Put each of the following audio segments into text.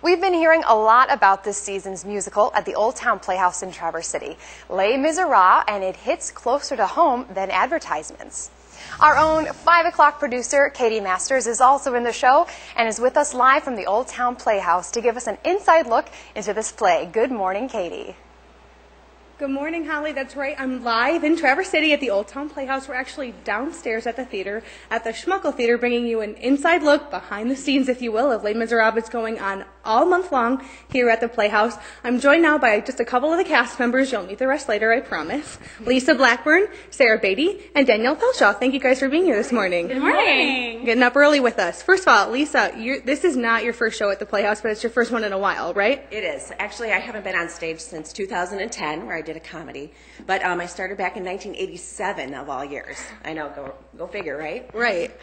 We've been hearing a lot about this season's musical at the Old Town Playhouse in Traverse City, Les Miserables, and it hits closer to home than advertisements. Our own 5 o'clock producer, Katie Masters, is also in the show and is with us live from the Old Town Playhouse to give us an inside look into this play. Good morning, Katie. Good morning, Holly. That's right. I'm live in Traverse City at the Old Town Playhouse. We're actually downstairs at the theater, at the Schmuckle Theater, bringing you an inside look behind the scenes, if you will, of Les Miserables. It's going on all month long here at the Playhouse. I'm joined now by just a couple of the cast members. You'll meet the rest later, I promise. Lisa Blackburn, Sarah Beatty, and Danielle Pelshaw. Thank you guys for being here this morning. Good morning. Getting up early with us. First of all, Lisa, this is not your first show at the Playhouse, but it's your first one in a while, right? It is. Actually, I haven't been on stage since 2010, where I did a comedy. But I started back in 1987 of all years. I know, go figure, right? Right.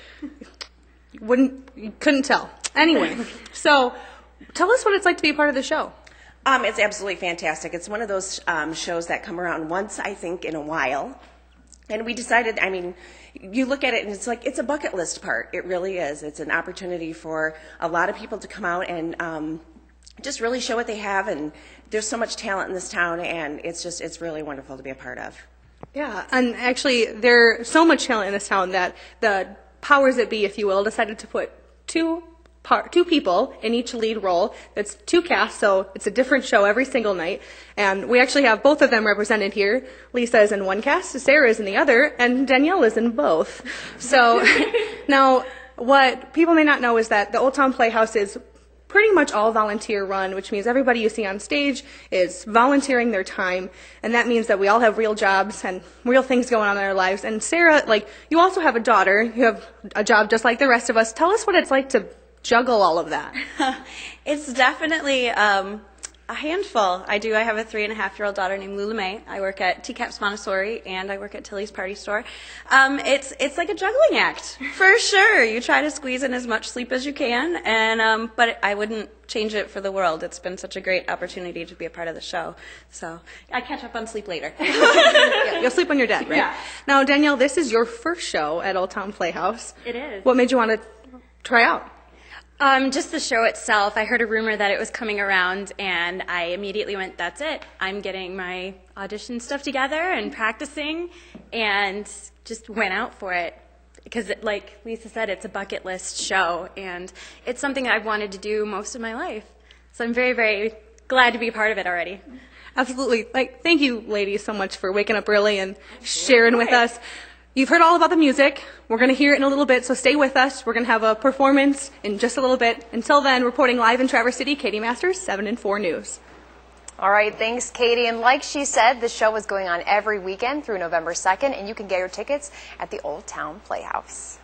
You couldn't tell. Anyway, so tell us what it's like to be a part of the show. It's absolutely fantastic. It's one of those shows that come around once, I think, in a while. And we decided, you look at it and it's like, it's a bucket list part. It really is. It's an opportunity for a lot of people to come out and just really show what they have. And there's so much talent in this town, and it's really wonderful to be a part of. Yeah, and actually there's so much talent in this town that the powers that be, if you will, decided to put two people in each lead role. It's two casts, so it's a different show every single night. And we actually have both of them represented here. Lisa is in one cast, Sarah is in the other, and Danielle is in both. So now what people may not know is that the Old Town Playhouse is pretty much all volunteer run, which means everybody you see on stage is volunteering their time, and that means that we all have real jobs and real things going on in our lives. And Sarah, you also have a daughter. You have a job just like the rest of us. Tell us what it's like to juggle all of that. It's definitely a handful. I have a 3.5-year-old daughter named Lula May. I work at TCAPS Montessori, and I work at Tilly's Party Store. It's like a juggling act, for sure. You try to squeeze in as much sleep as you can, and but I wouldn't change it for the world. It's been such a great opportunity to be a part of the show. So I catch up on sleep later. Yeah, you'll sleep when you're dead, right? Yeah. Now, Danielle, this is your first show at Old Town Playhouse. It is. What made you want to try out? Just the show itself. I heard a rumor that it was coming around, and I immediately went, that's it. I'm getting my audition stuff together and practicing, and just went out for it. Because, like Lisa said, it's a bucket list show, and it's something that I've wanted to do most of my life. So I'm very, very glad to be a part of it already. Absolutely. Thank you, ladies, so much for waking up early and sharing with us. You've heard all about the music. We're going to hear it in a little bit, so stay with us. We're going to have a performance in just a little bit. Until then, reporting live in Traverse City, Katie Masters, 7 and 4 News. All right, thanks, Katie. And like she said, the show is going on every weekend through November 2nd, and you can get your tickets at the Old Town Playhouse.